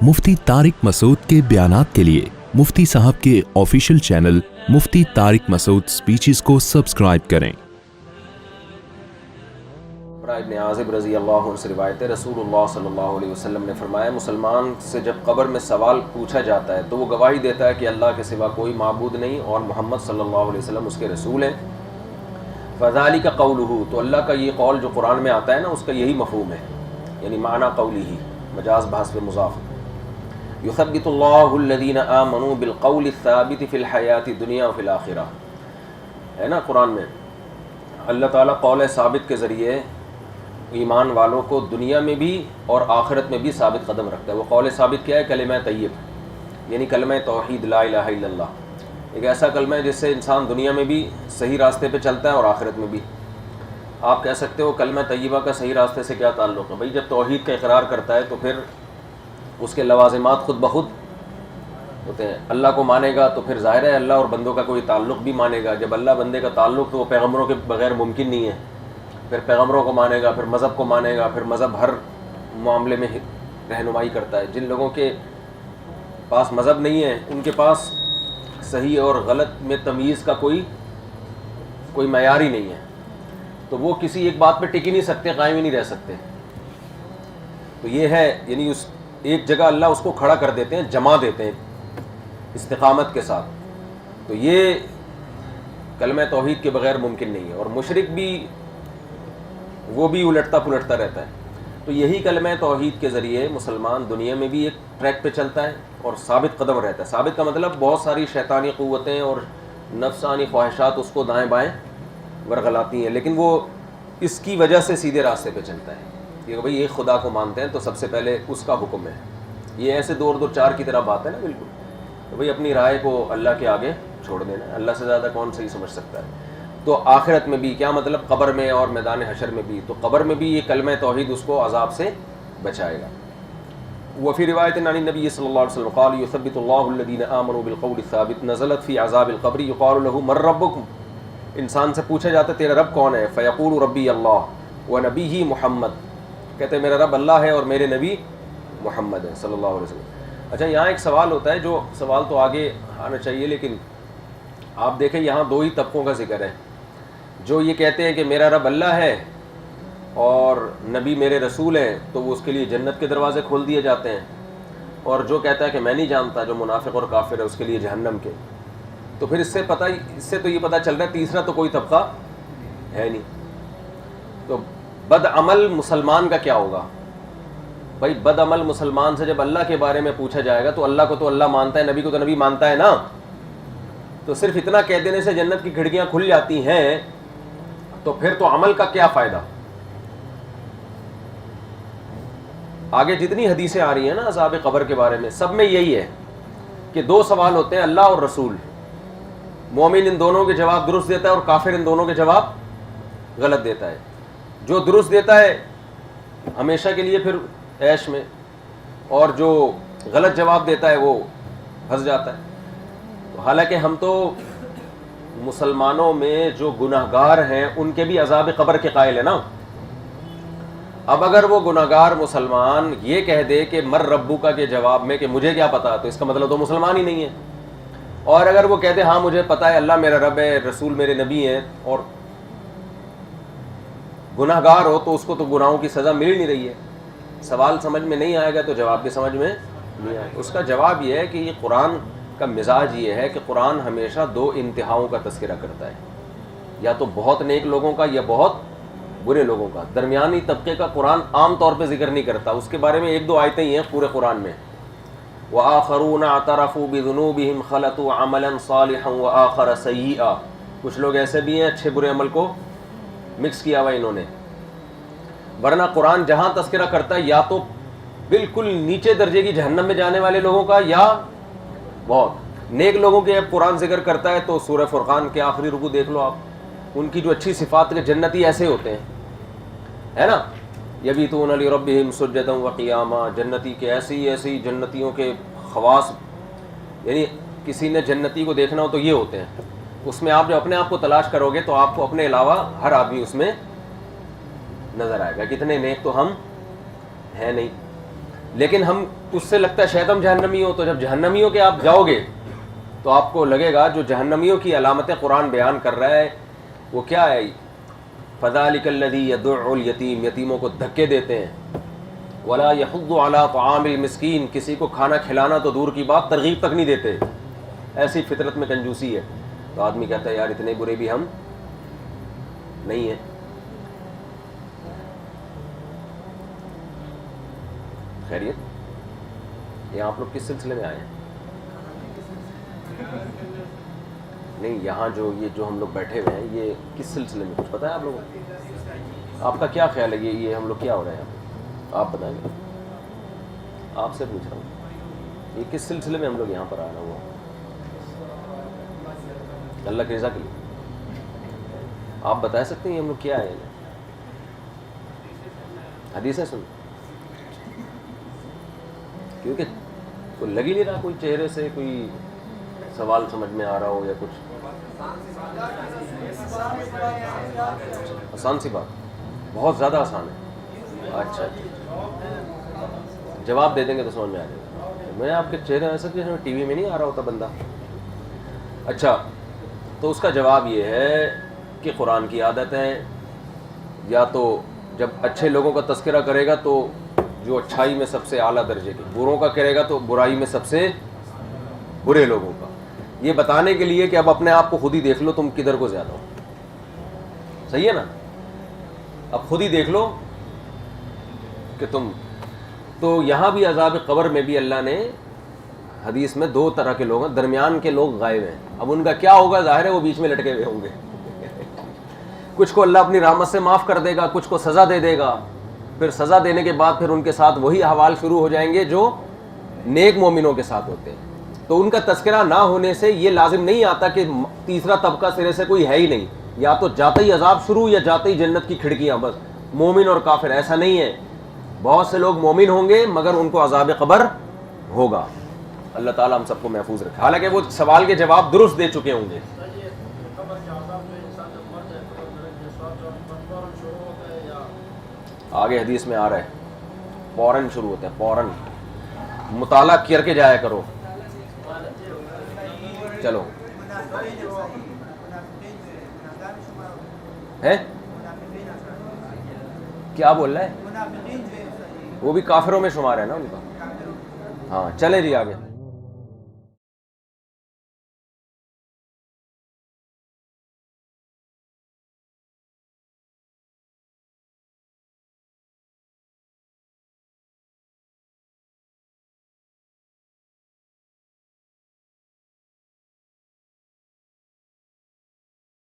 मुफ्ती तारिक मसूद के बयानात के लिए मुफ्ती साहब के ऑफिशियल चैनल मुफ्ती तारिक मसूद स्पीचेस को सब्सक्राइब करें। इब्न आज़िब रज़ी अल्लाह अन्हु से रिवायत है, रसूलुल्लाह सल्लल्लाहु अलैहि वसल्लम ने फरमाया, मुसलमान से जब कब्र में सवाल पूछा जाता है तो वो गवाही देता है कि अल्लाह के सिवा कोई माबूद नहीं और मोहम्मद सल्लल्लाहु अलैहि वसल्लम उसके रसूल हैं। फ़ज़ालिका क़ौलुहु, तो अल्लाह का ये कौल जो कुरान में आता है ना, उसका यही मफ़हूम है, यानी माना क़ौलिही, मजाज बहस पे मुज़ाफ़। युसब्बितुल्लाहु अल्लज़ीना आमनू बिलक़ौलि साबित फ़िल हयाति दुनिया व फ़िल आखिरा, है ना कुरान में। अल्लाह ताला कौल साबित के ज़रिए ईमान वालों को दुनिया में भी और आखिरत में भी साबित कदम रखता है। वो कौल साबित क्या है? कलिमा तय्यब, यानी कलिमा तौहीद, ला इलाहा इल्लल्लाह। एक ऐसा कलमा है जिससे इंसान दुनिया में भी सही रास्ते पे चलता है और आखिरत में भी। आप कह सकते हो कलिमा तय्यबा का सही रास्ते से क्या ताल्लुक़ है? भाई जब तौहीद का इकरार करता है तो फिर उसके लवाज़िमात खुद ब खुद होते हैं। अल्लाह को मानेगा तो फिर ज़ाहिर है अल्लाह और बंदों का कोई ताल्लुक़ भी मानेगा। जब अल्लाह बंदे का ताल्लुक़ तो वो पैगम्बरों के बग़ैर मुमकिन नहीं है। फिर पैगम्बरों को मानेगा, फिर मज़हब को मानेगा, फिर मज़हब हर मामले में रहनुमाई करता है। जिन लोगों के पास मज़हब नहीं है उनके पास सही और गलत में तमीज़ का कोई मयार ही नहीं है, तो वो किसी एक बात पे टिक ही नहीं सकते, कायम ही नहीं रह सकते। तो ये है, यानी उस एक जगह अल्लाह उसको खड़ा कर देते हैं, जमा देते हैं इस्तिकामत के साथ। तो ये कलमा तौहीद के बग़ैर मुमकिन नहीं है। और मुशरिक भी, वो भी उलटता पुलटता रहता है। तो यही कलमा तौहीद के ज़रिए मुसलमान दुनिया में भी एक ट्रैक पे चलता है और साबित कदम रहता है। साबित का मतलब बहुत सारी शैतानी क़ुव्वतें और नफ्सानी ख्वाहिशात उसको दाएं बाएं वरगलाती हैं, लेकिन वो इसकी वजह से सीधे रास्ते पे चलता है कि भाई ये खुदा को मानते हैं तो सबसे पहले उसका हुक्म है। ये ऐसे दो और दो चार की तरह बात है ना, बिल्कुल। तो भाई अपनी राय को अल्लाह के आगे छोड़ देना, अल्लाह से ज़्यादा कौन सही समझ सकता है। तो आखिरत में भी क्या मतलब, कब्र में और मैदान हशर में भी, तो कब्र में भी ये कलमा तौहीद उसको अजाब से बचाएगा। वफ़ी रिवायत नानी नबी सल्लल्लाहु अलैहि वसल्लम क़ाल युसब्बितुल्लाहु अल्लज़ीना आमनू बिलक़ौलि साबित नज़लत फ़ी अज़ाबिल क़ब्र युक़ालु लहू मर रब्बुकुम। इंसान से पूछा जाता है तेरा रब कौन है? फ़यक़ूलु रब्बी अल्लाह व नबीही मुहम्मद, कहते हैं मेरा रब अल्लाह है और मेरे नबी मुहम्मद है सल्लल्लाहु अलैहि वसल्लम। अच्छा, यहाँ एक सवाल होता है, जो सवाल तो आगे आना चाहिए, लेकिन आप देखें यहाँ दो ही तबकों का जिक्र है। जो ये कहते हैं कि मेरा रब अल्लाह है और नबी मेरे रसूल हैं, तो वो उसके लिए जन्नत के दरवाज़े खोल दिए जाते हैं। और जो कहता है कि मैं नहीं जानता, जो मुनाफिक और काफिर है, उसके लिए जहन्नम के। तो फिर इससे तो ये पता चल रहा है तीसरा तो कोई तबका है नहीं। तो बदअमल मुसलमान का क्या होगा? भाई बदअमल मुसलमान से जब अल्लाह के बारे में पूछा जाएगा तो अल्लाह को तो अल्लाह मानता है, नबी को तो नबी मानता है ना। तो सिर्फ इतना कह देने से जन्नत की खिड़कियां खुल जाती हैं, तो फिर तो अमल का क्या फ़ायदा? आगे जितनी हदीसें आ रही हैं ना अज़ाब क़ब्र के बारे में, सब में यही है कि दो सवाल होते हैं, अल्लाह और रसूल। मोमिन इन दोनों के जवाब दुरुस्त देता है और काफिर इन दोनों के जवाब गलत देता है। जो दुरुस्त देता है हमेशा के लिए फिर ऐश में, और जो गलत जवाब देता है वो फंस जाता है। तो हालांकि हम तो मुसलमानों में जो गुनाहगार हैं उनके भी अज़ाब क़ब्र के कायल है ना। अब अगर वो गुनाहगार मुसलमान ये कह दे कि मर रब्बुका के जवाब में कि मुझे क्या पता, तो इसका मतलब तो मुसलमान ही नहीं है। और अगर वो कहते हाँ मुझे पता है, अल्लाह मेरा रब है, रसूल मेरे नबी हैं, और गुनाहगार हो, तो उसको तो गुनाहों की सज़ा मिल ही नहीं रही है। सवाल समझ में नहीं आएगा तो जवाब भी समझ में नहीं आएगा। उसका जवाब ये है कि ये कुरान का मिजाज ये है कि कुरान हमेशा दो इंतहाओं का तज़किरा करता है, या तो बहुत नेक लोगों का या बहुत बुरे लोगों का। दरमियानी तबके का कुरान आम तौर पे जिक्र नहीं करता। उसके बारे में एक दो आयतें ही हैं पूरे कुरान में। व आखरून अतरफू बिज़ुनूबिहिम खलतू अमलन सालिहन व आखर सय्यिआ, कुछ लोग ऐसे भी हैं अच्छे बुरे अमल को मिक्स किया हुआ इन्होंने। वरना कुरान जहाँ तज़किरा करता है या तो बिल्कुल नीचे दर्जे की जहन्नम में जाने वाले लोगों का, या बहुत नेक लोगों के। अब कुरान जिक्र करता है तो सूरह फुरक़ान के आखिरी रुकू देख लो आप, उनकी जो अच्छी सिफात के जन्नती ऐसे होते हैं, है ना। यबीतून लिरब्बिहिम सुज्जदन व क़ियामा, जन्नती के ऐसी जन्नतियों के ख़वास, यानी किसी ने जन्नती को देखना हो तो ये होते हैं। उसमें आप जब अपने आप को तलाश करोगे तो आपको अपने अलावा हर आदमी उसमें नज़र आएगा, कितने नेक तो हम हैं नहीं। لیکن ہم اس سے لگتا ہے شاید ہم جہنمی ہو، تو جب جہنمیوں کے آپ جاؤ گے تو آپ کو لگے گا جو جہنمیوں کی علامتیں قرآن بیان کر رہا ہے وہ کیا ہے؟ فذلک الذی یدع الیتیم، یتیموں کو دھکے دیتے ہیں، ولا یحض علی طعام المسکین، کسی کو کھانا کھلانا تو دور کی بات ترغیب تک نہیں دیتے، ایسی فطرت میں کنجوسی ہے. تو آدمی کہتا ہے یار اتنے برے بھی ہم نہیں ہیں. خیریت؟ یہ آپ لوگ کس سلسلے میں آئے ہیں؟ نہیں یہاں جو ہم لوگ بیٹھے ہوئے ہیں یہ کس سلسلے میں، کچھ پتہ ہے آپ لوگوں کو؟ آپ کا کیا خیال ہے یہ ہم لوگ کیا ہو رہے ہیں یہاں پہ؟ آپ بتائیں گے. آپ سے پوچھ رہا ہوں یہ کس سلسلے میں ہم لوگ یہاں پر آ رہا ہوا؟ اللہ کی رضا کے لیے آپ بتا سکتے ہیں یہ ہم لوگ کیا ہے؟ حدیثیں سن، کیونکہ کوئی لگ ہی نہیں رہا کوئی چہرے سے کوئی سوال سمجھ میں آ رہا ہو یا کچھ. آسان سی بات، بہت زیادہ آسان ہے. اچھا جواب دے دیں گے تو سمجھ میں آ جائے گا. میں آپ کے چہرے ایسا کہ ٹی وی میں نہیں آ رہا ہوتا بندہ. اچھا تو اس کا جواب یہ ہے کہ قرآن کی عادت ہے یا تو جب اچھے لوگوں کا تذکرہ کرے گا تو جو اچھائی میں سب سے اعلیٰ درجے کی، بروں کا کرے گا تو برائی میں سب سے برے لوگوں کا، یہ بتانے کے لیے کہ اب اپنے آپ کو خود ہی دیکھ لو تم کدھر کو زیادہ ہو. صحیح ہے نا؟ اب خود ہی دیکھ لو کہ تم. تو یہاں بھی عذاب قبر میں بھی اللہ نے حدیث میں دو طرح کے لوگ ہیں، درمیان کے لوگ غائب ہیں. اب ان کا کیا ہوگا ظاہر ہے وہ بیچ میں لٹکے ہوئے ہوں گے. کچھ کو اللہ اپنی رحمت سے معاف کر دے گا، کچھ کو سزا دے دے گا. پھر سزا دینے کے بعد پھر ان کے ساتھ وہی احوال شروع ہو جائیں گے جو نیک مومنوں کے ساتھ ہوتے ہیں. تو ان کا تذکرہ نہ ہونے سے یہ لازم نہیں آتا کہ تیسرا طبقہ سرے سے کوئی ہے ہی نہیں، یا تو جاتے ہی عذاب شروع یا جاتے ہی جنت کی کھڑکیاں. بس مومن اور کافر ایسا نہیں ہے. بہت سے لوگ مومن ہوں گے مگر ان کو عذاب قبر ہوگا. اللہ تعالیٰ ہم سب کو محفوظ رکھے. حالانکہ وہ سوال کے جواب درست دے چکے ہوں گے. آگے حدیث میں آ رہا ہے فوراً شروع ہوتا ہے، فوراً. مطالعہ کر کے جایا کرو. چلو ہے کیا بول رہا ہے؟ وہ بھی کافروں میں شمار ہے نا ان کا. ہاں چلے جی آگے.